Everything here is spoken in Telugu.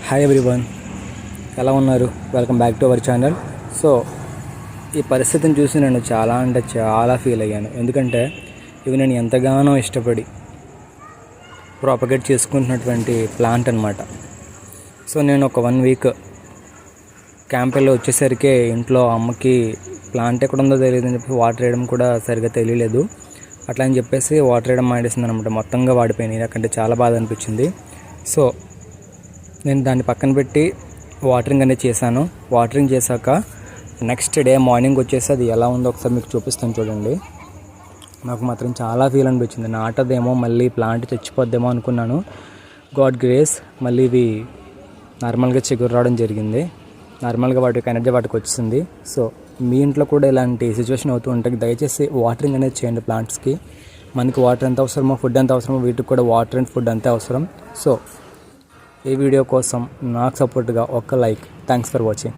హాయ్ ఎవ్రీవన్, ఎలా ఉన్నారు? Welcome back to our channel. So ఈ పరిస్థితిని చూసి నేను చాలా ఫీల్ అయ్యాను. ఎందుకంటే ఇవి నేను ఎంతగానో ఇష్టపడి ప్రాపగేట్ చేసుకుంటున్నటువంటి ప్లాంట్ అనమాట. సో నేను ఒక 1 వీక్ క్యాంపెల్లో వచ్చేసరికి ఇంట్లో అమ్మకి ప్లాంట్ ఎక్కడ ఉందో తెలియదు అని చెప్పి వాటర్ వేయడం కూడా సరిగ్గా తెలియలేదు. అట్లా అని చెప్పేసి వాటర్ వేయడం మానేసింది అనమాట. మొత్తంగా వాడిపోయినాయి. నాకంటే చాలా బాధ అనిపించింది. సో నేను దాన్ని పక్కన పెట్టి వాటరింగ్ అనేది చేశాను. వాటరింగ్ చేశాక నెక్స్ట్ డే మార్నింగ్ వచ్చేసి అది ఎలా ఉందో ఒకసారి మీకు చూపిస్తాను చూడండి. నాకు మాత్రం చాలా ఫీల్ అనిపించింది. నాటదేమో, మళ్ళీ ప్లాంట్ చచ్చిపోద్దేమో అనుకున్నాను. గాడ్ గ్రేస్, మళ్ళీ ఇవి నార్మల్గా చిగురు రావడం జరిగింది. నార్మల్గా వాటికి ఎనర్జీ వాటికి వచ్చింది. సో మీ ఇంట్లో కూడా ఇలాంటి సిచ్యువేషన్ అవుతూ ఉంటుంది. దయచేసి వాటరింగ్ అనేది చేయండి ప్లాంట్స్కి. మనకి వాటర్ ఎంత అవసరమో, ఫుడ్ ఎంత అవసరమో, వీటికి కూడా వాటర్ అండ్ ఫుడ్ అంతే అవసరం. సో ఈ వీడియో కోసం నాకు సపోర్ట్గా ఒక లైక్. Thanks for watching.